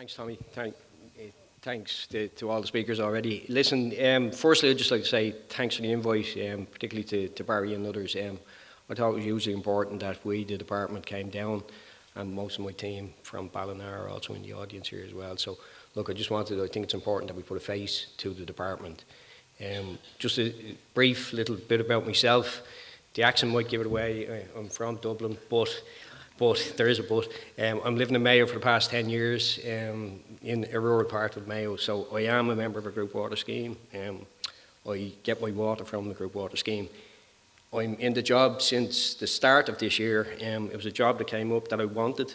Thanks, Tommy. Thanks to all the speakers already. Listen, firstly, I'd just like to say thanks for the invite, particularly to Barry and others. I thought it was hugely important that we, the department, came down, and most of my team from Ballina are also in the audience here as well. So, look, I think it's important that we put a face to the department. Just a brief little bit about myself. The accent might give it away. I'm from Dublin, but there is a but. I'm living in Mayo for the past 10 years in a rural part of Mayo, so I am a member of a group water scheme. I get my water from the group water scheme. I'm in the job since the start of this year. It was a job that came up that I wanted.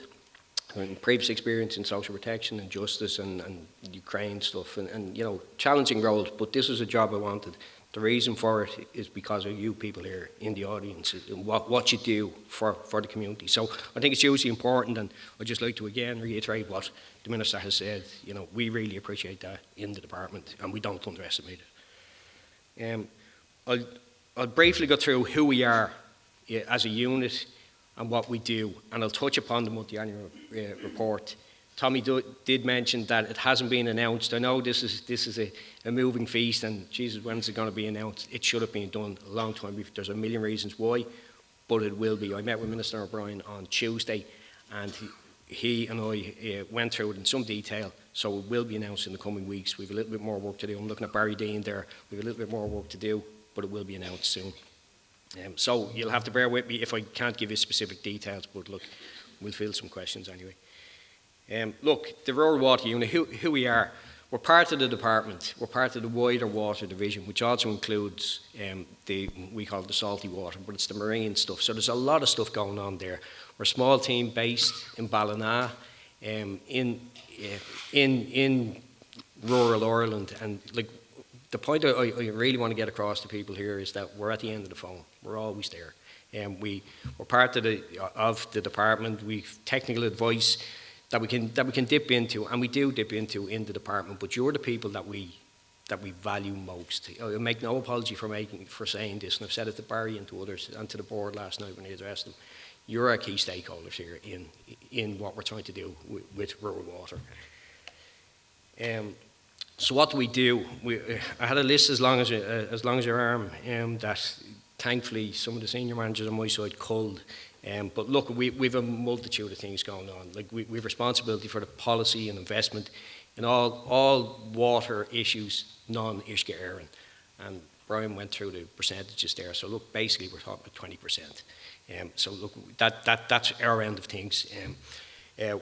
Previous experience in social protection and justice and Ukraine stuff and you know, challenging roles, but this was a job I wanted. The reason for it is because of you people here in the audience and what you do for the community. So I think it's hugely important, and I'd just like to again reiterate what the Minister has said. You know, we really appreciate that in the department, and we don't underestimate it. I'll briefly go through who we are as a unit and what we do, and I'll touch upon the multi-annual report. Tommy did mention that it hasn't been announced. I know this is a moving feast, and Jesus, when's it going to be announced? It should have been done a long time. There's a million reasons why, but it will be. I met with Minister O'Brien on Tuesday, and he and I went through it in some detail, so it will be announced in the coming weeks. We have a little bit more work to do. I'm looking at Barry Dean there. We have a little bit more work to do, but it will be announced soon. So you'll have to bear with me if I can't give you specific details, but look, we'll field some questions anyway. Look, the Rural Water Unit, who we are, we're part of the department. We're part of the wider water division, which also includes we call it the salty water, but it's the marine stuff. So there's a lot of stuff going on there. We're a small team based in Ballina, in rural Ireland, and like the point I really want to get across to people here is that we're at the end of the phone. We're always there. We're part of the department. We've technical advice that we can dip into, and we do dip into in the department. But you're the people that we value most. I make no apology for saying this, and I've said it to Barry and to others and to the board last night when I addressed them. You're our key stakeholders here in what we're trying to do with rural water. So what do we do? I had a list as long as your arm that thankfully some of the senior managers on my side culled. But look, we've a multitude of things going on. Like we've responsibility for the policy and investment in all water issues, non-Uisce Éireann. And Brian went through the percentages there. So look, basically we're talking about 20%. So look, that's our end of things.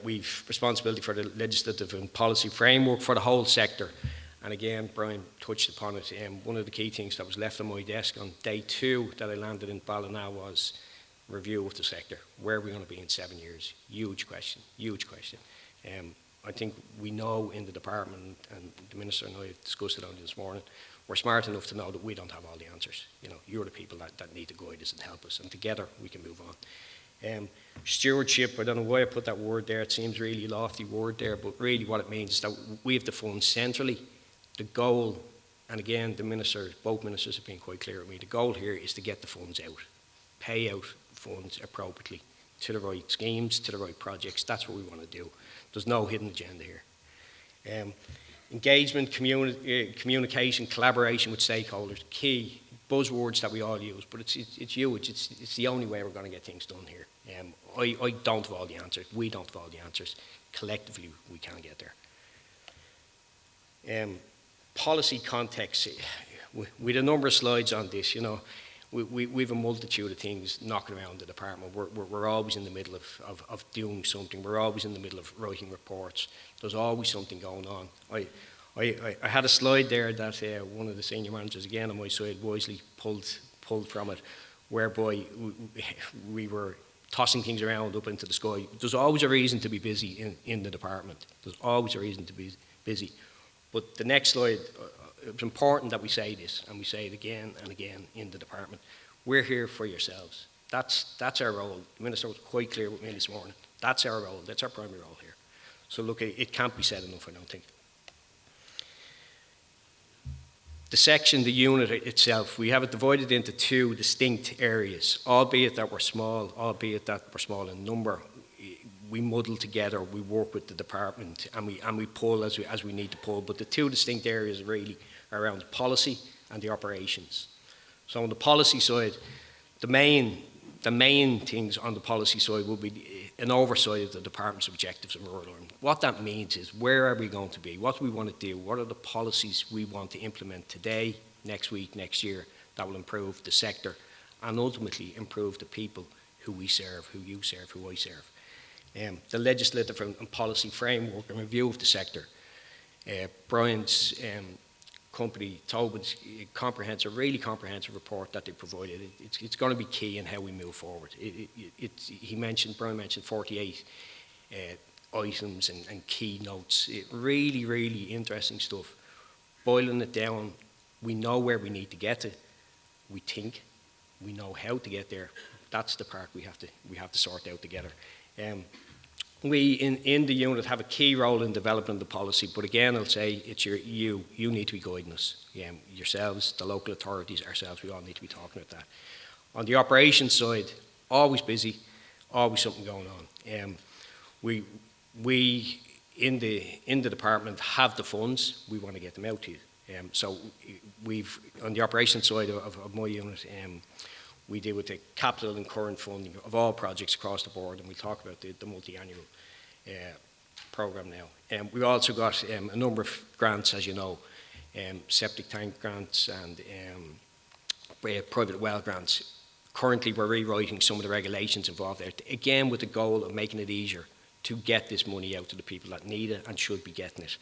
We've responsibility for the legislative and policy framework for the whole sector. And again, Brian touched upon it. One of the key things that was left on my desk on day 2 that I landed in Ballina was review of the sector. Where are we going to be in 7 years? Huge question, huge question. I think we know in the department, and the Minister and I discussed it on this morning, we're smart enough to know that we don't have all the answers. You know, you're the people that need to guide us and help us, and together we can move on. Stewardship, I don't know why I put that word there. It seems really a lofty word there, but really what it means is that we have the funds centrally. The goal, and again, both ministers have been quite clear with me, the goal here is to get the funds out, pay out funds appropriately to the right schemes, to the right projects. That's what we want to do. There's no hidden agenda here. Engagement, communication, collaboration with stakeholders, key buzzwords that we all use, but it's huge. It's the only way we're going to get things done here. I don't have all the answers. We don't have all the answers. Collectively, we can get there. Policy context. We had a number of slides on this. You know, we have a multitude of things knocking around the department. We're always in the middle of doing something. We're always in the middle of writing reports. There's always something going on. I had a slide there that one of the senior managers, again on my side, wisely pulled from it, whereby we were tossing things around up into the sky. There's always a reason to be busy in the department. There's always a reason to be busy. But the next slide, it's important that we say this, and we say it again and again in the department. We're here for yourselves. That's our role. The Minister was quite clear with me this morning. That's our role. That's our primary role here. So look, it can't be said enough, I don't think. The section, the unit itself, we have it divided into 2 distinct areas, albeit that we're small in number. we muddle together, we work with the department, and we pull as we need to pull. But the two distinct areas really are around policy and the operations. So on the policy side, the main things on the policy side will be an oversight of the department's objectives in rural Ireland. What that means is, where are we going to be? What do we want to do? What are the policies we want to implement today, next week, next year, that will improve the sector and ultimately improve the people who we serve, who you serve, who I serve. The legislative and policy framework and review of the sector. Brian's company, Tobin's really comprehensive report that they provided, it's going to be key in how we move forward. Brian mentioned 48 items and key notes. Really, really interesting stuff. Boiling it down, we know where we need to get to. We think, we know how to get there. That's the part we have to sort out together. We in the unit have a key role in developing the policy, but again, I'll say it's you need to be guiding us. Yourselves, the local authorities, ourselves, we all need to be talking about that. On the operations side, always busy, always something going on. We in the department have the funds, we want to get them out to you. So we've, on the operations side of my unit, we deal with the capital and current funding of all projects across the board, and we talk about the multi-annual programme now. We've also got a number of grants, as you know, septic tank grants and private well grants. Currently, we're rewriting some of the regulations involved there, again with the goal of making it easier to get this money out to the people that need it and should be getting it.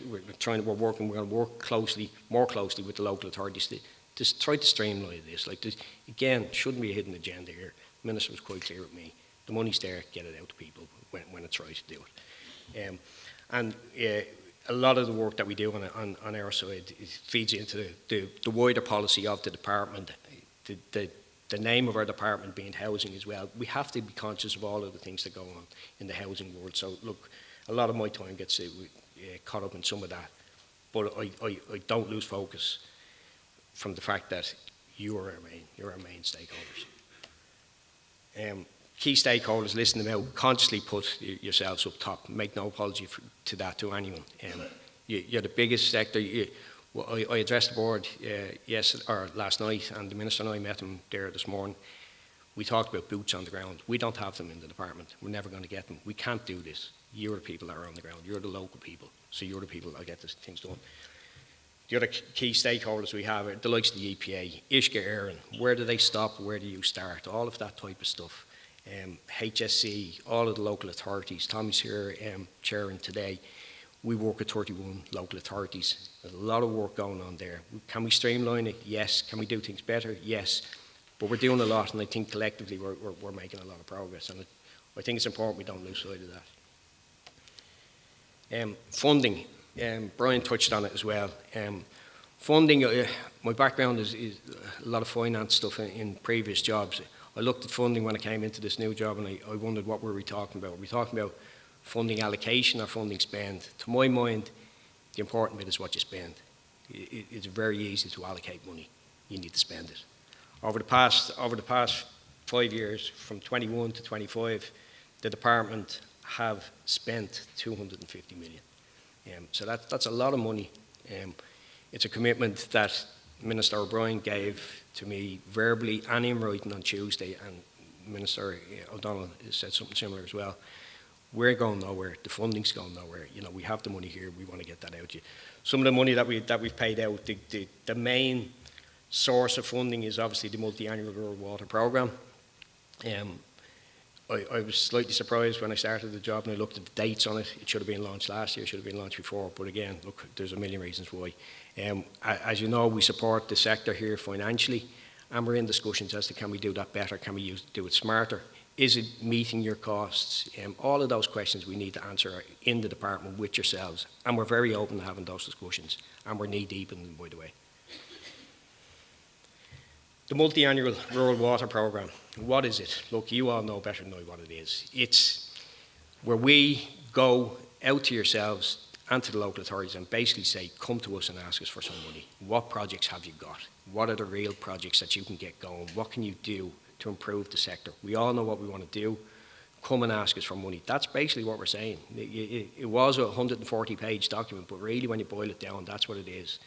We're going to work more closely with the local authorities to try to streamline this. Again, shouldn't be a hidden agenda here. The Minister was quite clear with me. The money's there, get it out to people when it's right to do it. A lot of the work that we do on our side feeds into the wider policy of the department, the name of our department being housing as well. We have to be conscious of all of the things that go on in the housing world. So look, a lot of my time gets caught up in some of that, but I don't lose focus from the fact that you're our main stakeholders. Key stakeholders, listen them out, consciously put yourselves up top. Make no apology to anyone. You're the biggest sector. I addressed the board last night, and the Minister and I met him there this morning. We talked about boots on the ground. We don't have them in the department. We're never going to get them. We can't do this. You're the people that are on the ground. You're the local people. So you're the people that get these things done. The other key stakeholders we have are the likes of the EPA, Ishka Éireann, where do they stop, where do you start, all of that type of stuff. HSC, all of the local authorities. Tommy's here chairing today. We work with 31 local authorities. There's a lot of work going on there. Can we streamline it? Yes. Can we do things better? Yes. But we're doing a lot, and I think collectively we're making a lot of progress. And I think it's important we don't lose sight of that. Funding. Brian touched on it as well. Funding, my background is a lot of finance stuff in previous jobs. I looked at funding when I came into this new job, and I wondered, what were we talking about? Were we talking about funding allocation or funding spend? To my mind, the important bit is what you spend. It's very easy to allocate money. You need to spend it. Over the past 5 years, from 21 to 25, the department have spent 250 million. So that's a lot of money. It's a commitment that Minister O'Brien gave to me verbally and in writing on Tuesday, and Minister O'Donnell said something similar as well. We're going nowhere. The funding's going nowhere. We have the money here. We want to get that out to you. Some of the money that we've paid out, the main source of funding is obviously the multi-annual rural water programme. I was slightly surprised when I started the job and I looked at the dates on it. It should have been launched last year, should have been launched before, but again, look, there's a million reasons why. As you know, we support the sector here financially, and we're in discussions as to can we do that better, can we do it smarter, is it meeting your costs? All of those questions we need to answer in the department with yourselves, and we're very open to having those discussions, and we're knee-deep in them, by the way. The multi-annual rural water programme, what is it? Look, you all know better than I what it is. It's where we go out to yourselves and to the local authorities and basically say, come to us and ask us for some money. What projects have you got? What are the real projects that you can get going? What can you do to improve the sector? We all know what we want to do. come and ask us for money. That's basically what we're saying. It was a 140-page document, but really when you boil it down, that's what it is.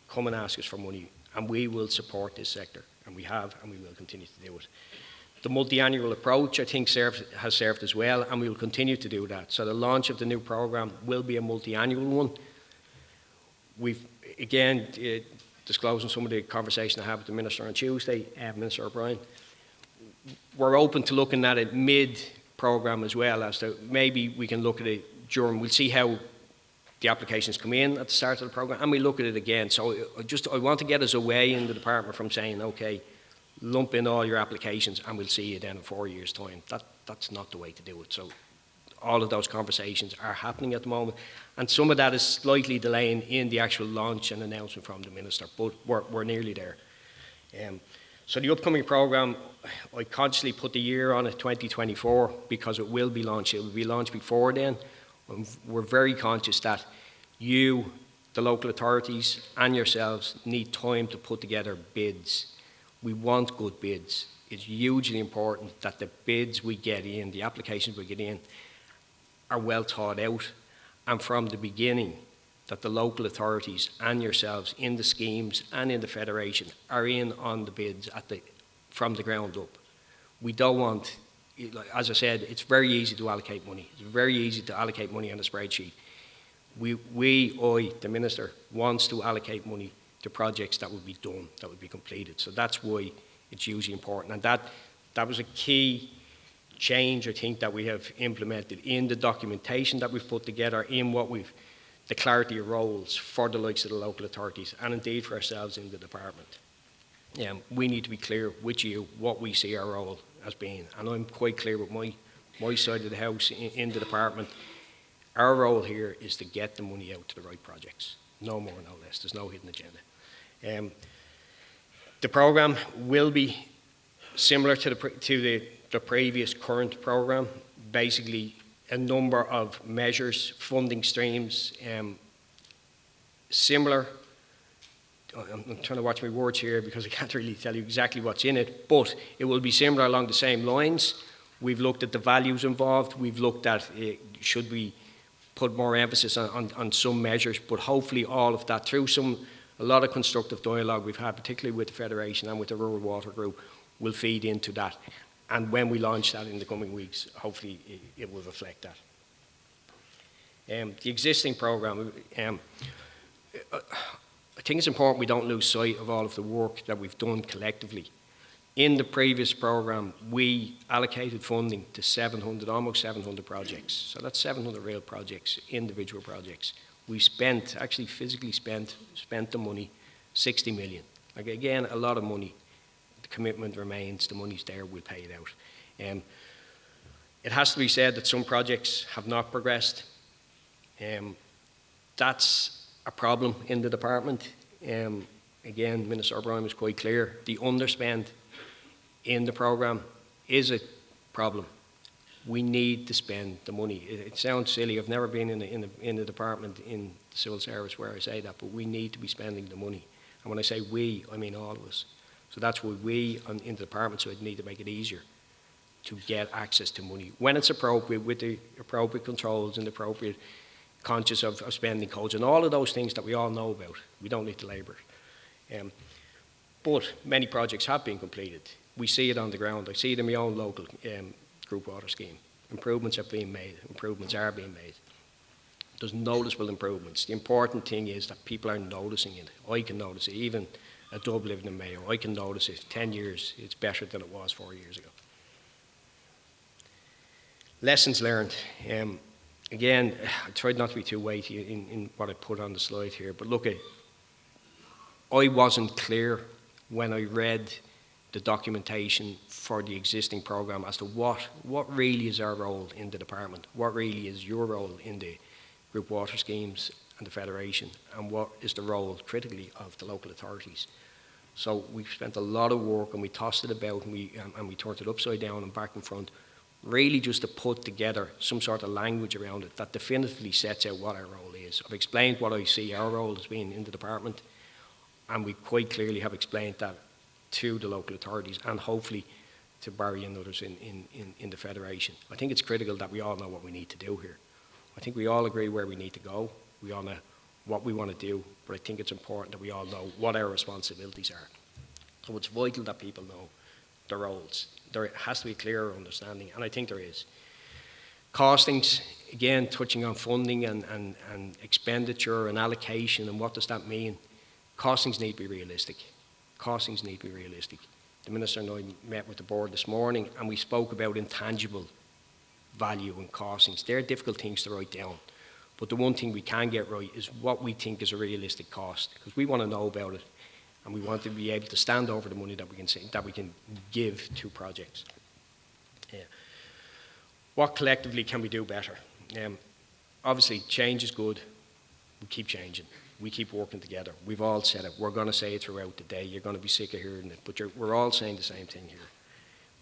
Come and ask us for money, and we will support this sector, and we have, and we will continue to do it. The multi-annual approach, I think, has served as well, and we will continue to do that. So the launch of the new programme will be a multi-annual one. We've, again, disclosing some of the conversation I had with the Minister on Tuesday, Minister O'Brien, we're open to looking at it mid-programme as well, as to maybe we can look at it during, we'll see how the applications come in at the start of the programme, and we look at it again. So I want to get us away in the department from saying, okay, lump in all your applications and we'll see you then in 4 years' time. That's not the way to do it. So all of those conversations are happening at the moment, and some of that is slightly delaying in the actual launch and announcement from the Minister, but we're nearly there. So the upcoming programme, I consciously put the year on it, 2024, because it will be launched. It will be launched before then. We're very conscious that you, the local authorities and yourselves, need time to put together bids. We want good bids. It's hugely important that the bids we get in, the applications we get in, are well thought out, and from the beginning that the local authorities and yourselves in the schemes and in the Federation are in on the bids from the ground up. We don't want, as I said, it's very easy to allocate money. It's very easy to allocate money on a spreadsheet. The Minister, wants to allocate money to projects that would be done, that would be completed. So that's why it's hugely important. And that was a key change, I think, that we have implemented in the documentation that we've put together, in the clarity of roles for the likes of the local authorities, and indeed for ourselves in the department. We need to be clear with you what we see our role as being, and I'm quite clear with my side of the house in the department. Our role here is to get the money out to the right projects, no more, no less. There's no hidden agenda. The programme will be similar to the previous current programme, basically a number of measures, funding streams, similar. I'm trying to watch my words here because I can't really tell you exactly what's in it, but it will be similar along the same lines. We've looked at the values involved. We've looked at should we put more emphasis on some measures, but hopefully all of that through a lot of constructive dialogue we've had, particularly with the Federation and with the Rural Water Group, will feed into that. And when we launch that in the coming weeks, hopefully it will reflect that. The existing programme, I think it's important we don't lose sight of all of the work that we've done collectively. In the previous programme, we allocated funding to almost 700 projects. So that's 700 real projects, individual projects. We actually physically spent the money, 60 million. Like, again, a lot of money. The commitment remains, the money's there, we'll pay it out. It has to be said that some projects have not progressed. That's a problem in the department. Again, Minister O'Brien was quite clear. The underspend in the programme is a problem. We need to spend the money. It sounds silly. I've never been in the department in the civil service where I say that, but we need to be spending the money. And when I say we, I mean all of us. So that's why we in the department side need to make it easier to get access to money when it's appropriate, with the appropriate controls and the appropriate conscious of spending codes and all of those things that we all know about. We don't need to labour it. But many projects have been completed. We see it on the ground. I see it in my own local group water scheme. Improvements have been made. Improvements are being made. There's noticeable improvements. The important thing is that people are noticing it. I can notice it. Even a dub living in Mayo, I can notice it. 10 years, it's better than it was 4 years ago. Lessons learned. Again, I tried not to be too weighty in what I put on the slide here, but look, I wasn't clear when I read the documentation for the existing programme as to what really is our role in the department, what really is your role in the group water schemes and the Federation, and what is the role, critically, of the local authorities. So we've spent a lot of work, and we tossed it about, and we turned it upside down and back and front, really just to put together some sort of language around it that definitively sets out what our role is. I've explained what I see our role as being in the department, and we quite clearly have explained that to the local authorities and hopefully to Barry and others in the Federation. I think it's critical that we all know what we need to do here. I think we all agree where we need to go. We all know what we want to do, but I think it's important that we all know what our responsibilities are. So it's vital that people know their roles. There has to be a clearer understanding, and I think there is. Costings, again, touching on funding and expenditure and allocation and what does that mean. Costings need to be realistic. Costings need to be realistic. The Minister and I met with the board this morning and we spoke about intangible value and costings. They're difficult things to write down. But the one thing we can get right is what we think is a realistic cost, because we want to know about it and we want to be able to stand over the money that we can give to projects. Yeah. What collectively can we do better? Obviously, change is good. We keep changing. We keep working together. We've all said it. We're going to say it throughout the day. You're going to be sick of hearing it, but we're all saying the same thing here.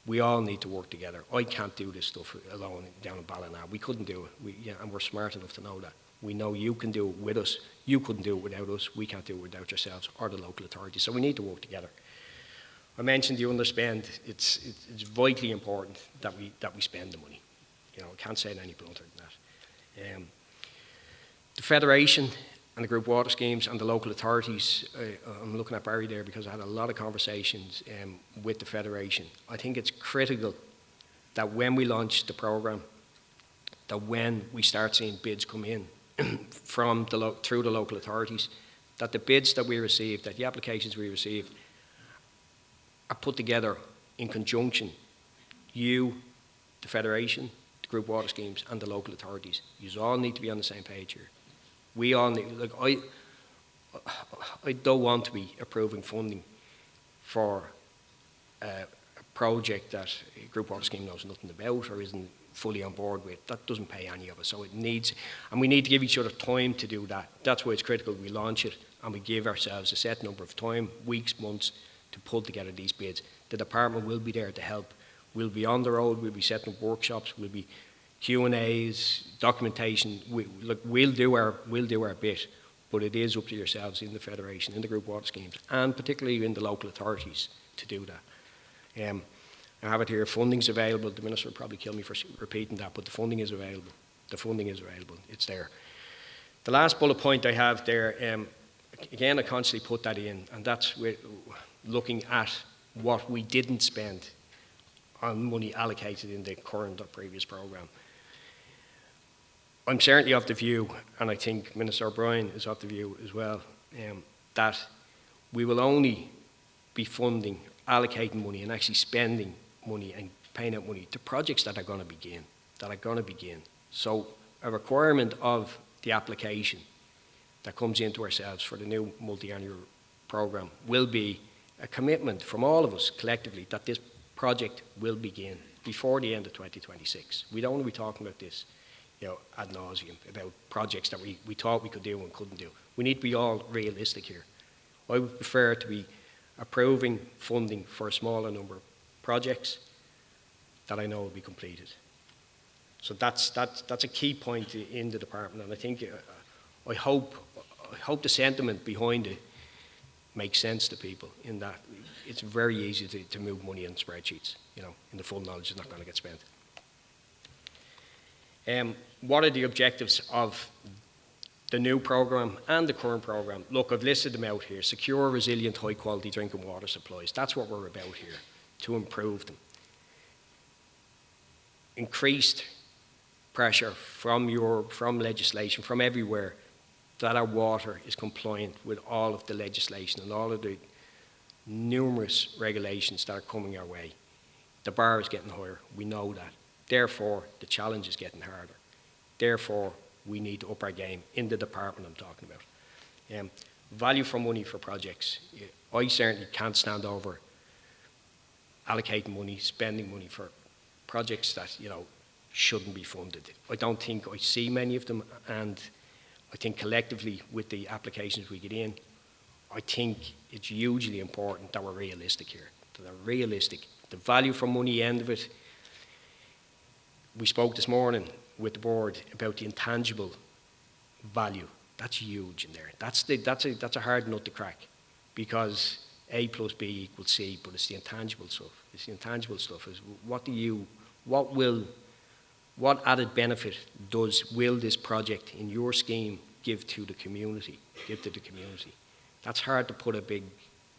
We all need to work together. I can't do this stuff alone down in Ballina. We couldn't do it, and we're smart enough to know that. We know you can do it with us. You couldn't do it without us. We can't do it without yourselves or the local authorities. So we need to work together. I mentioned the underspend. It's vitally important that we spend the money. I can't say it any blunter than that. The Federation and the group water schemes and the local authorities, I'm looking at Barry there because I had a lot of conversations with the Federation. I think it's critical that when we launch the programme, that when we start seeing bids come in through the local authorities, that the bids that we receive, that the applications we receive are put together in conjunction. You, the Federation, the group water schemes and the local authorities. You all need to be on the same page here. We all need, I don't want to be approving funding for a project that a group water scheme knows nothing about or isn't fully on board with. That doesn't pay any of us. So it needs, and we need to give each other time to do that. That's why it's critical we launch it and we give ourselves a set number of time, weeks, months, to pull together these bids. The department will be there to help. We'll be on the road, we'll be setting up workshops, we'll be Q&As, documentation. We'll do our bit, but it is up to yourselves in the Federation, in the group water schemes, and particularly in the local authorities to do that. I have it here, funding's available. The Minister will probably kill me for repeating that, but the funding is available. The funding is available, it's there. The last bullet point I have there, again, I constantly put that in, and that's looking at what we didn't spend on money allocated in the current or previous programme. I'm certainly of the view, and I think Minister O'Brien is of the view as well, that we will only be funding, allocating money and actually spending money and paying out money to projects that are going to begin. So a requirement of the application that comes into ourselves for the new multi-annual programme will be a commitment from all of us collectively that this project will begin before the end of 2026. We don't want to be talking about this ad nauseum, about projects that we thought we could do and couldn't do. We need to be all realistic here. I would prefer to be approving funding for a smaller number of projects that I know will be completed. So that's a key point in the department, and I think I hope the sentiment behind it makes sense to people, in that it's very easy to move money in spreadsheets, in the full knowledge it's not going to get spent. What are the objectives of the new programme and the current programme? Look, I've listed them out here. Secure, resilient, high-quality drinking water supplies. That's what we're about here, to improve them. Increased pressure from Europe, from legislation, from everywhere, that our water is compliant with all of the legislation and all of the numerous regulations that are coming our way. The bar is getting higher. We know that. Therefore, the challenge is getting harder. Therefore, we need to up our game in the department I'm talking about. Value for money for projects. I certainly can't stand over allocating money, spending money for projects that shouldn't be funded. I don't think I see many of them, and I think collectively with the applications we get in, I think it's hugely important that we're realistic here. That they're realistic. The value for money end of it. We spoke this morning with the board about the intangible value. That's huge in there. That's a hard nut to crack, because A plus B equals C, but it's the intangible stuff. It's the intangible stuff. Is what added benefit will this project in your scheme give to the community? That's hard to put a big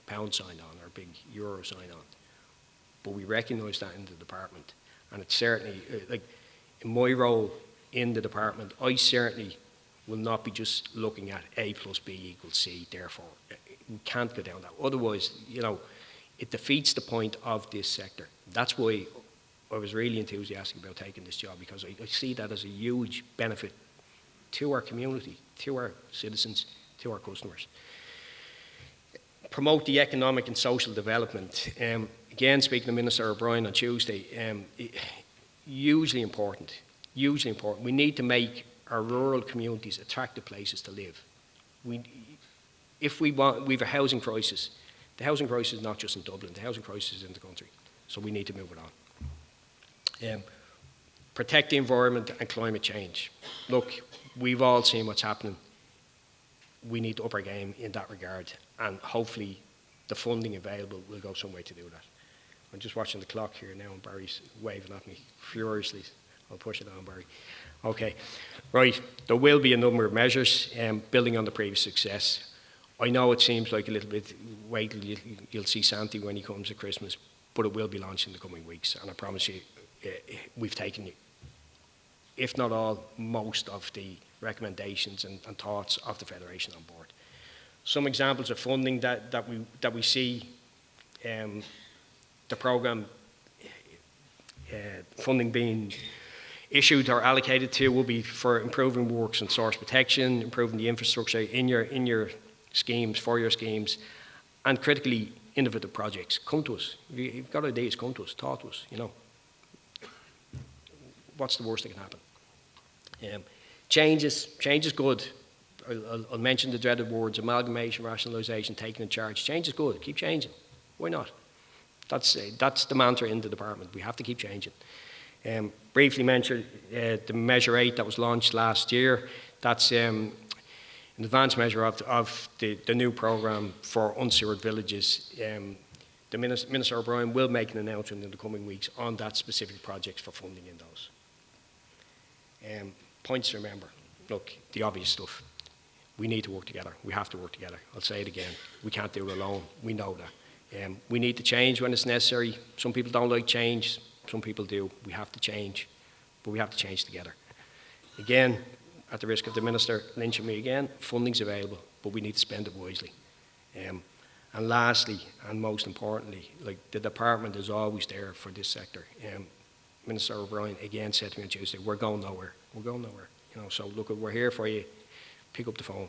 pound sign on or a big euro sign on, but we recognise that in the department, and it's certainly like in my role in the department, I certainly will not be just looking at A plus B equals C. Therefore, we can't go down that. Otherwise, it defeats the point of this sector. That's why I was really enthusiastic about taking this job, because I see that as a huge benefit to our community, to our citizens, to our customers. Promote the economic and social development. Again, speaking to Minister O'Brien on Tuesday, hugely important. We need to make our rural communities attractive places to live. We have a housing crisis. The housing crisis is not just in Dublin, the housing crisis is in the country. So we need to move it on. Protect the environment and climate change. Look, we've all seen what's happening. We need to up our game in that regard, and hopefully the funding available will go some way to do that. I'm just watching the clock here now, and Barry's waving at me furiously. I'll push it on, Barry. Okay, right, there will be a number of measures building on the previous success. I know it seems like a little bit, wait till you'll see Santi when he comes at Christmas, but it will be launched in the coming weeks, and I promise you, we've taken, if not all, most of the recommendations and thoughts of the Federation on board. Some examples of funding that we see the programme funding being issued or allocated to will be for improving works and source protection, improving the infrastructure in your schemes, for your schemes, and critically innovative projects. Come to us. If you've got ideas, come to us, talk to us, What's the worst that can happen? Change is good. I'll mention the dreaded words, amalgamation, rationalisation, taking in charge. Change is good. Keep changing. Why not? That's the mantra in the department. We have to keep changing. Briefly mention the Measure 8 that was launched last year. That's an advanced measure of the new programme for unsewered villages. The Minister O'Brien will make an announcement in the coming weeks on that specific projects for funding in those. Points to remember. Look, the obvious stuff. We need to work together. We have to work together. I'll say it again. We can't do it alone. We know that. We need to change when it's necessary. Some people don't like change. Some people do. We have to change. But we have to change together. Again, at the risk of the Minister lynching me again, funding's available, but we need to spend it wisely. And lastly, and most importantly, the department is always there for this sector. Minister O'Brien again said to me on Tuesday, we're going nowhere. We're going nowhere. So look, we're here for you. Pick up the phone.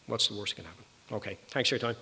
What's the worst that can happen? Okay, thanks for your time.